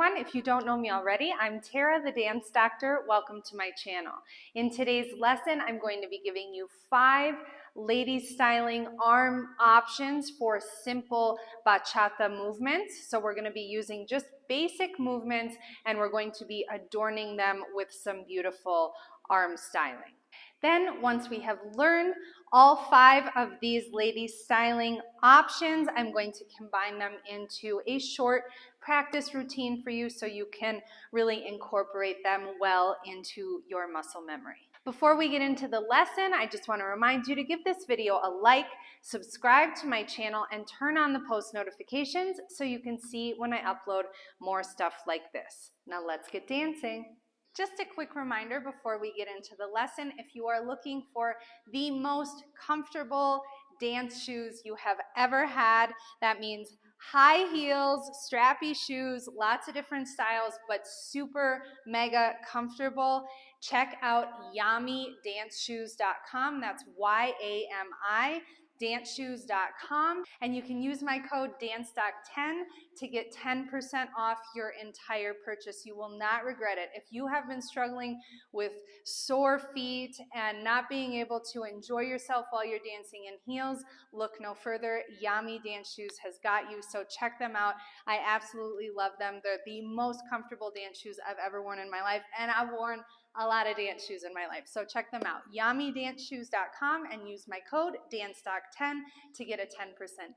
everyone. If you don't know me already, I'm Tara, the dance doctor. Welcome to my channel. In today's lesson, I'm going to be giving you 5 ladies styling arm options for simple bachata movements. So we're going to be using just basic movements and we're going to be adorning them with some beautiful arm styling. Then once we have learned all 5 of these ladies styling options, I'm going to combine them into a short practice routine for you so you can really incorporate them well into your muscle memory. Before we get into the lesson, I just want to remind you to give this video a like, subscribe to my channel, and turn on the post notifications so you can see when I upload more stuff like this. Now let's get dancing. Just a quick reminder before we get into the lesson, if you are looking for the most comfortable dance shoes you have ever had, that means high heels, strappy shoes, lots of different styles, but super mega comfortable, check out YamiDanceShoes.com. That's YAMI. danceshoes.com, and you can use my code DANCEDOC10 to get 10% off your entire purchase. You will not regret it. If you have been struggling with sore feet and not being able to enjoy yourself while you're dancing in heels, look no further. Yami Dance Shoes has got you, so check them out. I absolutely love them. They're the most comfortable dance shoes I've ever worn in my life, and I've worn a lot of dance shoes in my life, so check them out. YamiDanceShoes.com and use my code DANCEDOC10 to get a 10%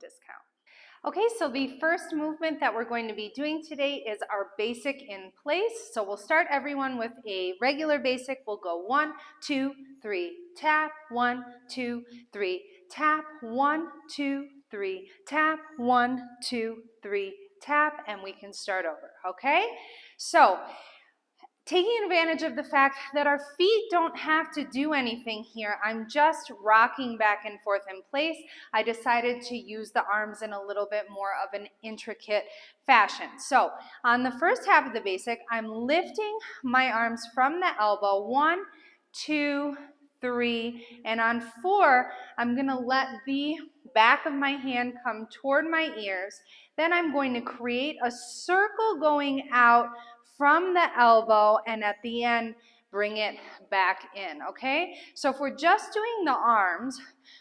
discount. Okay, so the first movement that we're going to be doing today is our basic in place. So we'll start everyone with a regular basic. We'll go 1, 2, 3, tap, 1, 2, 3, tap, 1, 2, 3, tap, 1, 2, 3, tap, and we can start over, okay? So, taking advantage of the fact that our feet don't have to do anything here, I'm just rocking back and forth in place. I decided to use the arms in a little bit more of an intricate fashion. So on the first half of the basic, I'm lifting my arms from the elbow, 1, 2, 3, and on 4, I'm going to let the back of my hand come toward my ears. Then I'm going to create a circle going out from the elbow, and at the end, bring it back in, okay? So if we're just doing the arms,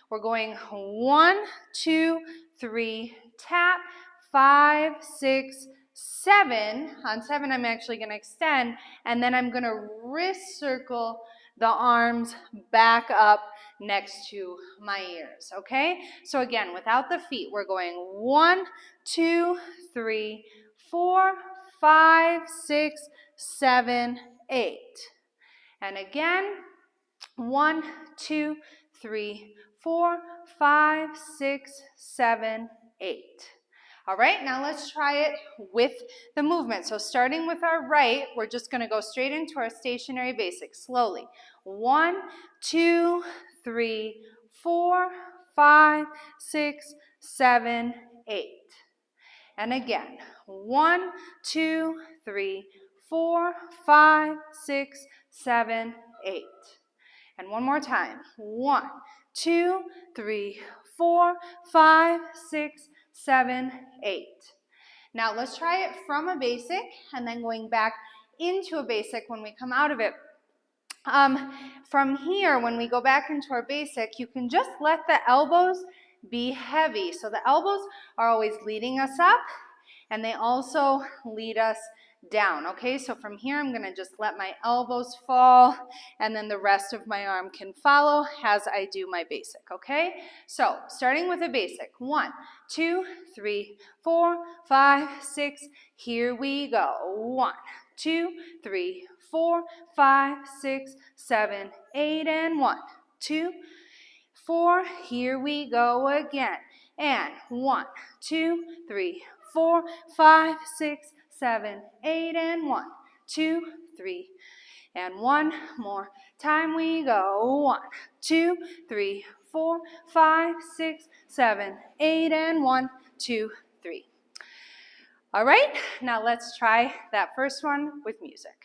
we're going 1, 2, 3, tap, 5, 6, 7. On 7, I'm actually going to extend, and then I'm going to wrist circle the arms back up next to my ears, okay? So again, without the feet, we're going 1, 2, 3, 4, 5, 6, 7, 8. And again, 1, 2, 3, 4, 5, 6, 7, 8. All right, now let's try it with the movement. So starting with our right, we're just going to go straight into our stationary basic, slowly. 1, 2, 3, 4, 5, 6, 7, 8. And again, 1, 2, 3, 4, 5, 6, 7, 8. And one more time. 1, 2, 3, 4, 5, 6, 7, 8. Now let's try it from a basic and then going back into a basic when we come out of it. From here, when we go back into our basic, you can just let the elbows be heavy. So the elbows are always leading us up, and they also lead us down, okay? So from here, I'm gonna just let my elbows fall, and then the rest of my arm can follow as I do my basic, okay? So starting with a basic, 1, 2, 3, 4, 5, 6, here we go. 1, 2, 3, 4, 5, 6, 7, 8, and 1, 2, 4, here we go again. And 1, 2, 3, 4, 5, 6, 7, 8, and 1, 2, 3. And one more time we go. 1, 2, 3, 4, 5, 6, 7, 8, and 1, 2, 3. All right, now let's try that first one with music.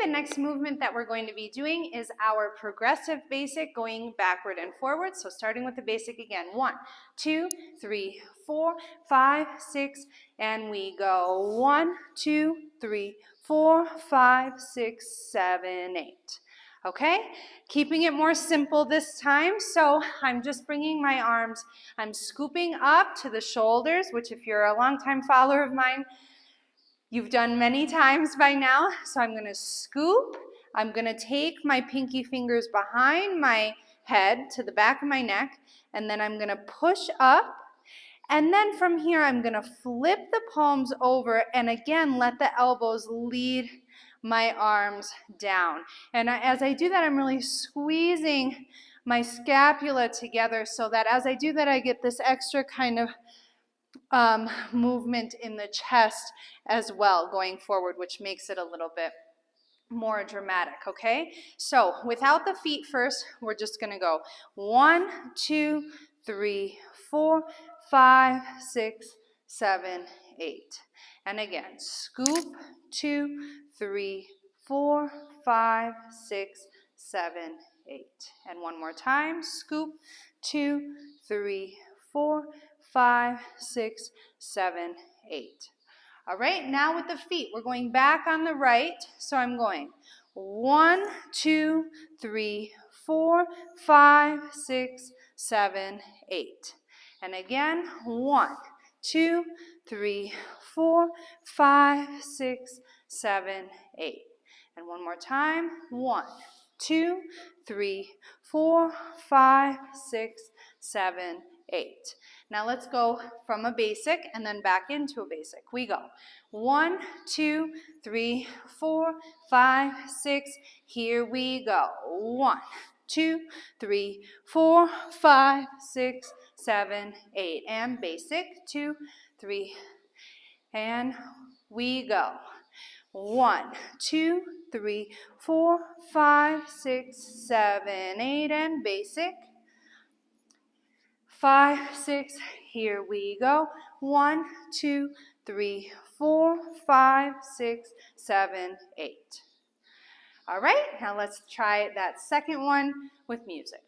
the next movement that we're going to be doing is our progressive basic, going backward and forward. So starting with the basic again. 1, 2, 3, 4, 5, 6, and we go 1, 2, 3, 4, 5, 6, 7, 8. Okay, keeping it more simple this time. So I'm just bringing my arms, I'm scooping up to the shoulders, which if you're a longtime follower of mine, you've done many times by now. So I'm going to scoop. I'm going to take my pinky fingers behind my head to the back of my neck, and then I'm going to push up. And then from here, I'm going to flip the palms over and again, let the elbows lead my arms down. And as I do that, I'm really squeezing my scapula together so that as I do that, I get this extra kind of movement in the chest as well going forward, which makes it a little bit more dramatic, okay? So without the feet first, we're just going to go 1, 2, 3, 4, 5, 6, 7, 8. And again, scoop, 2, 3, 4, 5, 6, 7, 8. And one more time, scoop, 2, 3, 4, 5, 6, 7, 8. All right, now with the feet, we're going back on the right. So I'm going 1, 2, 3, 4, 5, 6, 7, 8. And again, 1, 2, 3, 4, 5, 6, 7, 8. And one more time, 1, 2, 3, 4, 5, 6, 7, 8. Now let's go from a basic and then back into a basic. We go 1, 2, 3, 4, 5, 6. Here we go. 1, 2, 3, 4, 5, 6, 7, 8. And basic. 2, 3. And we go. 1, 2, 3, 4, 5, 6, 7, 8. And basic. 5, 6, here we go. 1, 2, 3, 4, 5, 6, 7, 8. All right, now let's try that second one with music.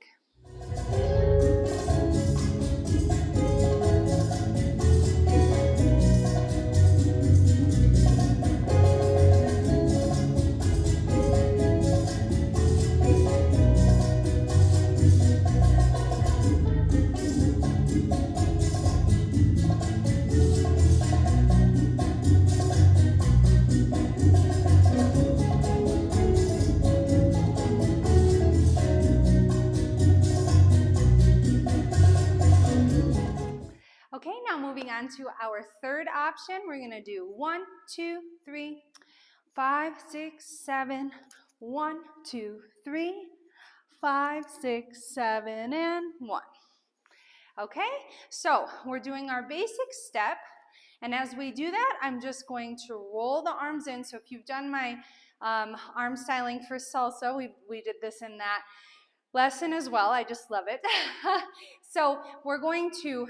Okay, now moving on to our third option, we're going to do 1, 2, 3, 5, 6, 7, 1, 2, 3, 5, 6, 7, and 1. Okay, so we're doing our basic step, and as we do that, I'm just going to roll the arms in. So if you've done my arm styling for salsa, we did this in that lesson as well. I just love it. So we're going to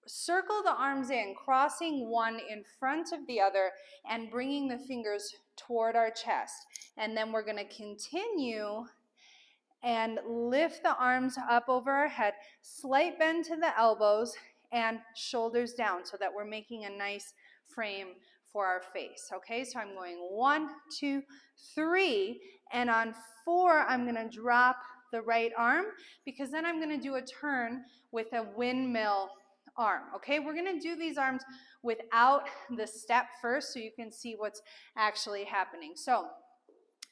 circle the arms in, crossing one in front of the other and bringing the fingers toward our chest. And then we're going to continue and lift the arms up over our head, slight bend to the elbows and shoulders down so that we're making a nice frame for our face. Okay, so I'm going 1, 2, 3, and on 4, I'm going to drop the right arm because then I'm going to do a turn with a windmill arm. Okay, we're going to do these arms without the step first so you can see what's actually happening. So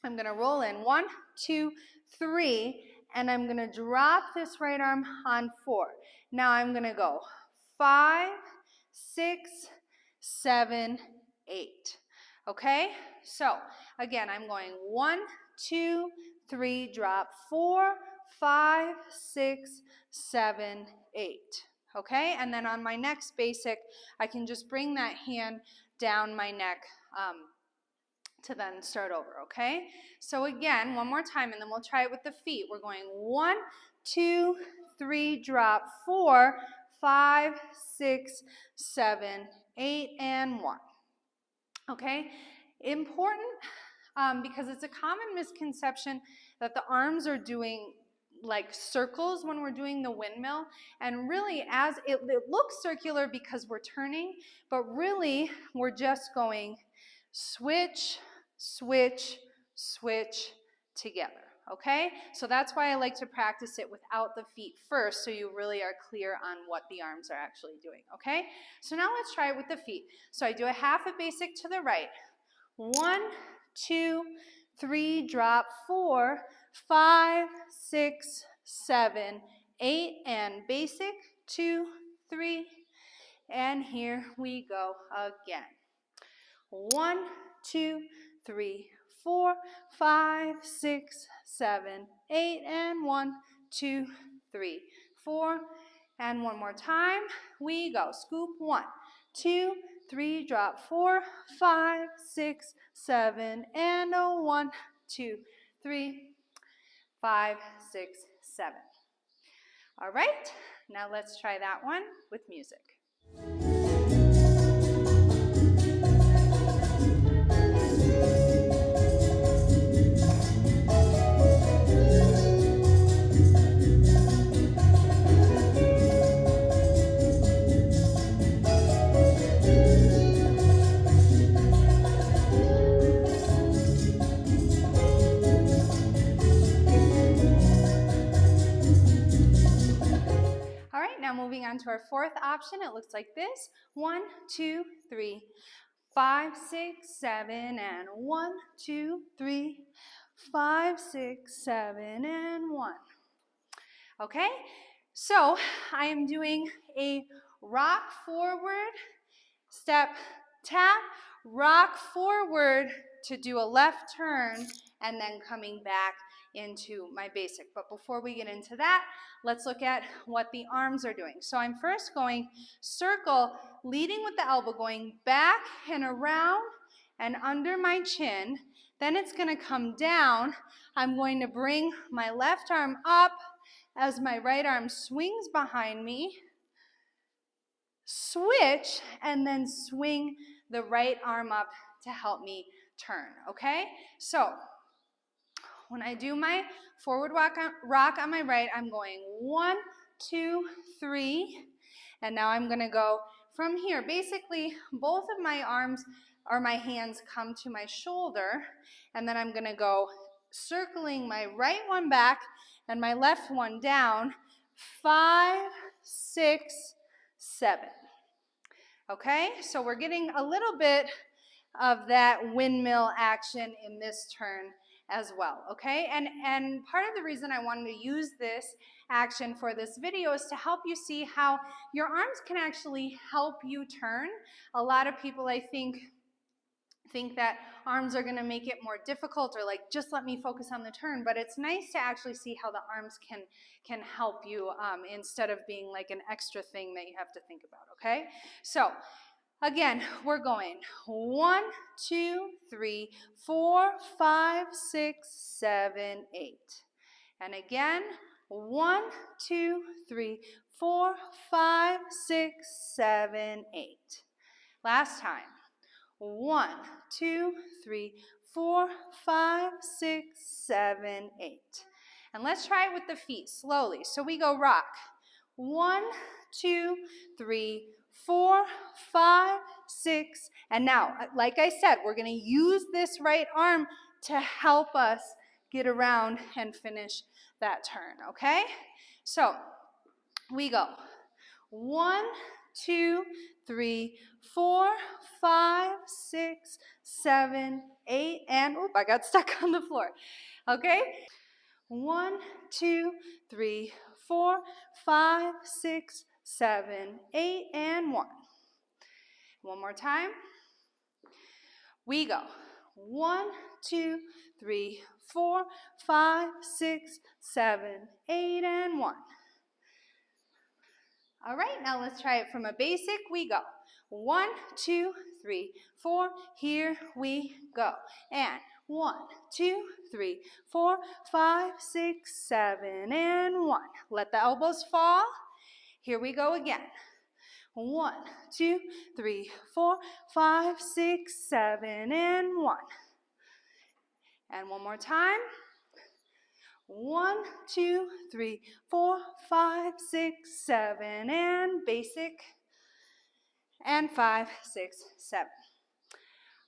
I'm going to roll in 1, 2, 3, and I'm going to drop this right arm on 4. Now I'm going to go 5, 6, 7, 8. Okay, so again, I'm going 1, 2, 3, drop 4, 5, 6, 7, 8. Okay, and then on my next basic, I can just bring that hand down my neck to then start over, okay? So again, one more time, and then we'll try it with the feet. We're going 1, 2, 3, drop 4, 5, 6, 7, 8, and 1. Okay? Important because it's a common misconception that the arms are doing like circles when we're doing the windmill, and really as it looks circular because we're turning, but really we're just going switch, switch, switch together. Okay, so that's why I like to practice it without the feet first, so you really are clear on what the arms are actually doing. Okay, so now let's try it with the feet. So I do a half a basic to the right. 1, 2, 3, drop, 4, 5, 6, 7, 8, and basic, 2, 3, and here we go again. 1, 2, 3, 4, 5, 6, 7, 8, and 1, 2, 3, 4, and one more time. We go. Scoop 1, 2, 3, drop 4, 5, 6, 7, and a 1, 2, 3, 5, 6, 7. All right, now let's try that one with music. Now moving on to our fourth option, it looks like this. 1, 2, 3, 5, 6, 7, and 1, 2, 3, 5, 6, 7, and 1. Okay, so I am doing a rock forward, step, tap, rock forward to do a left turn, and then coming back into my basic. But before we get into that, let's look at what the arms are doing. So I'm first going circle, leading with the elbow, going back and around and under my chin. Then it's going to come down. I'm going to bring my left arm up as my right arm swings behind me. Switch, and then swing the right arm up to help me turn, okay? So when I do my forward rock on my right, I'm going 1, 2, 3, and now I'm going to go from here. Basically, both of my arms or my hands come to my shoulder, and then I'm going to go circling my right one back and my left one down, 5, 6, 7. Okay, so we're getting a little bit of that windmill action in this turn as well, okay? And part of the reason I wanted to use this action for this video is to help you see how your arms can actually help you turn. A lot of people, I think that arms are going to make it more difficult, or like, just let me focus on the turn, but it's nice to actually see how the arms can help you instead of being like an extra thing that you have to think about, okay? So again, we're going 1, 2, 3, 4, 5, 6, 7, 8. And again, 1, 2, 3, 4, 5, 6, 7, 8. Last time. 1, 2, 3, 4, 5, 6, 7, 8. And let's try it with the feet slowly. So we go rock. 1, 2, 3, 4, 5, 6. And now, like I said, we're going to use this right arm to help us get around and finish that turn, okay? So we go 1, 2, 3, 4, 5, 6, 7, 8, and oop, I got stuck on the floor. Okay? 1, 2, 3, 4, 5, 6, 7, 8, and 1. One more time. We go 1, 2, 3, 4, 5, 6, 7, 8, and 1. All right, now let's try it from a basic. We go 1, 2, 3, 4. Here we go. And 1, 2, 3, 4, 5, 6, 7, and 1. Let the elbows fall. Here we go again. 1, 2, 3, 4, 5, 6, 7, and 1. And one more time. 1, 2, 3, 4, 5, 6, 7, and basic. And 5, 6, 7.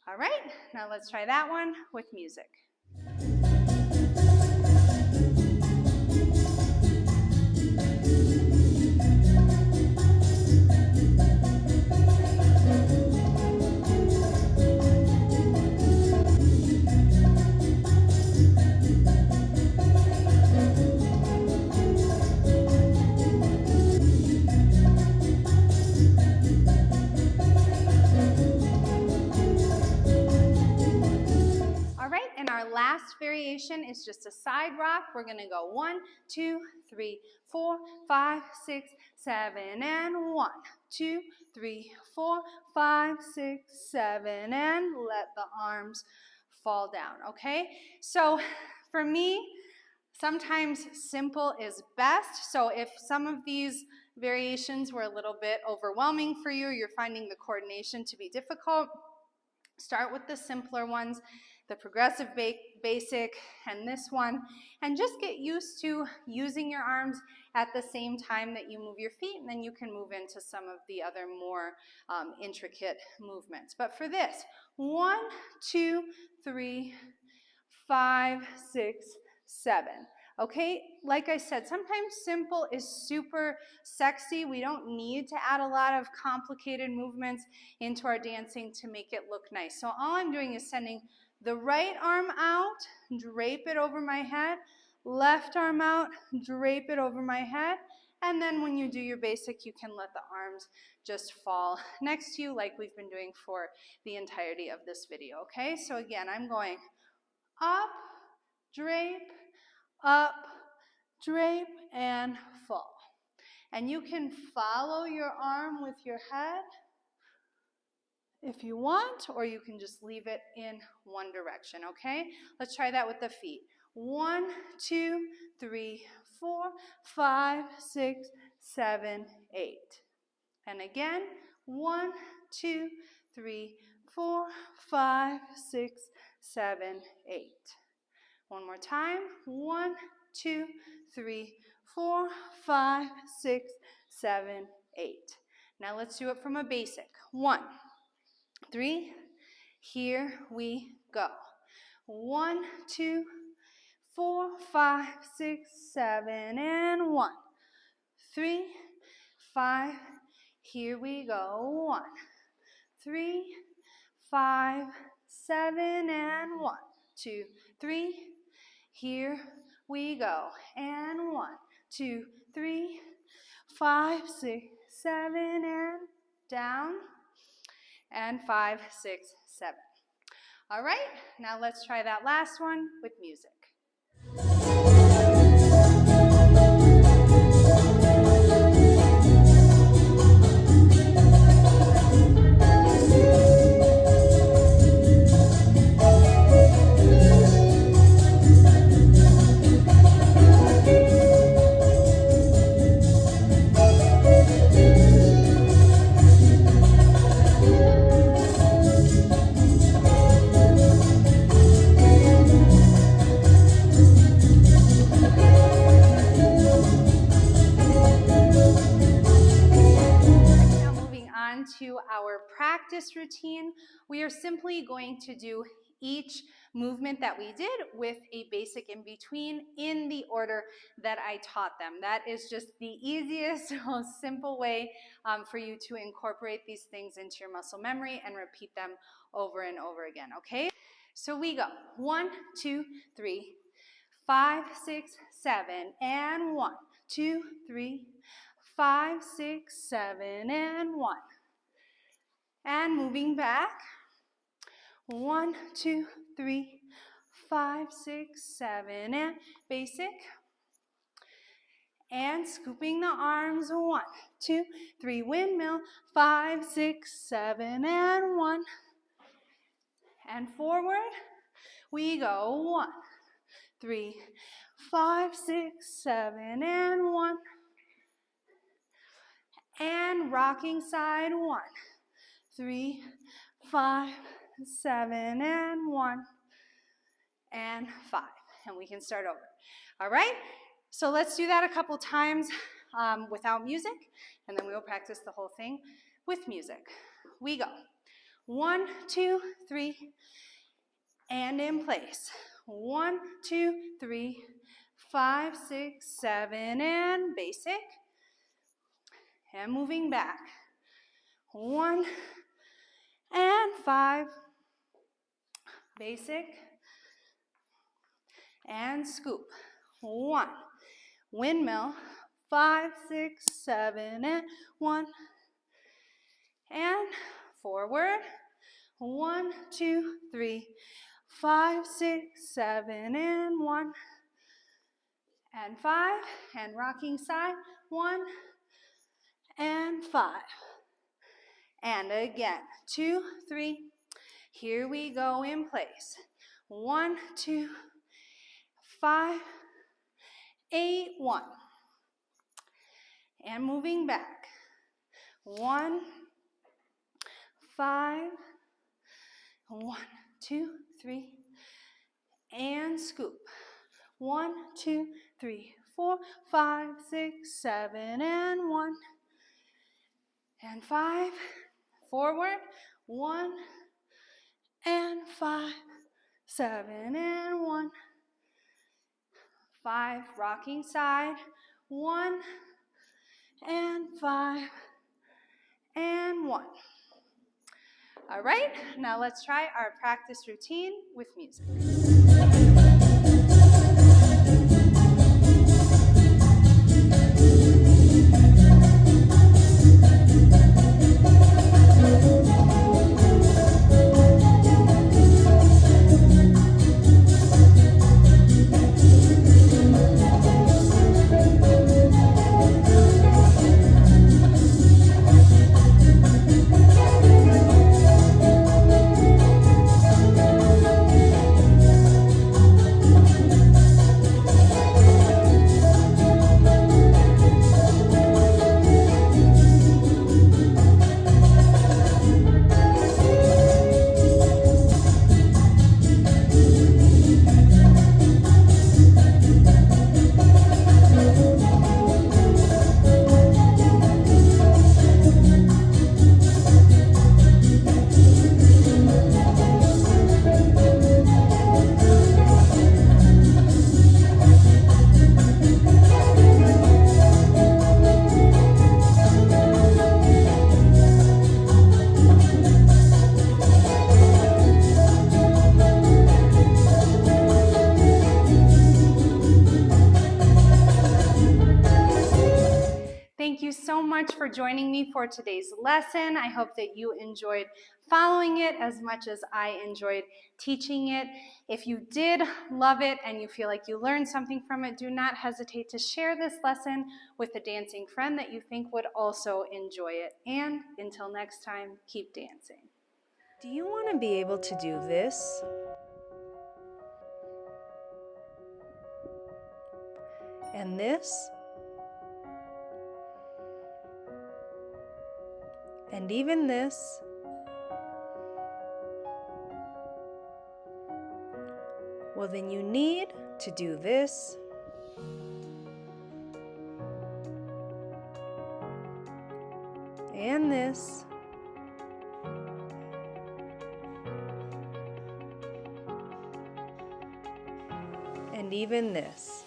All right, now let's try that one with music. Last variation is just a side rock. We're going to go 1, 2, 3, 4, 5, 6, 7, and 1, 2, 3, 4, 5, 6, 7, and let the arms fall down, okay? So for me, sometimes simple is best. So if some of these variations were a little bit overwhelming for you, you're finding the coordination to be difficult, start with the simpler ones, the progressive basic and this one, and just get used to using your arms at the same time that you move your feet, and then you can move into some of the other more intricate movements. But for this, 1, 2, 3, 5, 6, 7. Okay, like I said, sometimes simple is super sexy. We don't need to add a lot of complicated movements into our dancing to make it look nice. So all I'm doing is sending the right arm out, drape it over my head, left arm out, drape it over my head, and then when you do your basic, you can let the arms just fall next to you like we've been doing for the entirety of this video, okay? So again, I'm going up, drape, up, drape, and fall. And you can follow your arm with your head if you want, or you can just leave it in one direction, okay? Let's try that with the feet. 1, 2, 3, 4, 5, 6, 7, 8. And again, 1, 2, 3, 4, 5, 6, 7, 8. One more time. 1, 2, 3, 4, 5, 6, 7, 8. Now let's do it from a basic. 1, 3, here we go. 1, 2, 4, 5, 6, 7, and 1, 3, 5, here we go. 1, 3, 5, 7, and 1, 2, 3, here we go. And 1, 2, 3, 5, 6, 7, and down. And 5, 6, 7. All right, now let's try that last one with music. To our practice routine, we are simply going to do each movement that we did with a basic in between in the order that I taught them. That is just the easiest, most simple way for you to incorporate these things into your muscle memory and repeat them over and over again, okay? So we go 1, 2, 3, 5, 6, 7, and 1, 2, 3, 5, 6, 7, and 1. And moving back, 1, 2, 3, 5, 6, 7, and basic. And scooping the arms, 1, 2, 3, windmill, 5, 6, 7, and 1. And forward, we go 1, 3, 5, 6, 7, and 1. And rocking side, 1, 3, 5, 7, and 1. and 5. And we can start over. All right? So let's do that a couple times without music, and then we will practice the whole thing with music. We go. 1, 2, 3, and in place. 1, 2, 3, 5, 6, 7, and basic. And moving back. 1 and 5, basic, and scoop. 1, windmill, 5, 6, 7, and 1, and forward. 1, 2, 3, 5, 6, 7, and 1, and 5, and rocking side. 1 and 5. And again, 2, 3. Here we go in place. 1, 2, 5, 8, 1. And moving back. 1, 5, 1, 2, 3, and scoop. 1, 2, 3, 4, 5, 6, 7, and 1, and 5. Forward. 1 and 5, 7, and 1, 5. Rocking side. 1 and 5, and 1. All right, now let's try our practice routine with music. Thank you so much for joining me for today's lesson. I hope that you enjoyed following it as much as I enjoyed teaching it. If you did love it and you feel like you learned something from it, do not hesitate to share this lesson with a dancing friend that you think would also enjoy it. And until next time, keep dancing. Do you want to be able to do this? And this? And even this? Well, then you need to do this, and this, and even this.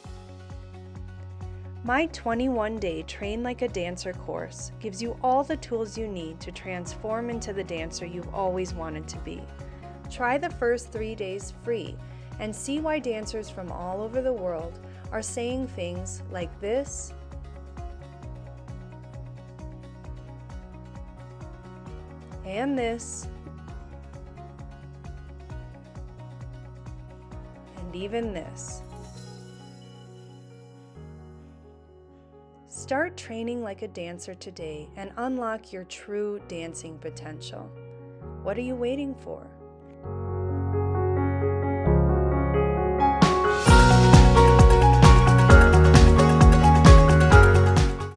My 21-day Train Like a Dancer course gives you all the tools you need to transform into the dancer you've always wanted to be. Try the first 3 days free and see why dancers from all over the world are saying things like this, and this, and even this. Start training like a dancer today and unlock your true dancing potential. What are you waiting for?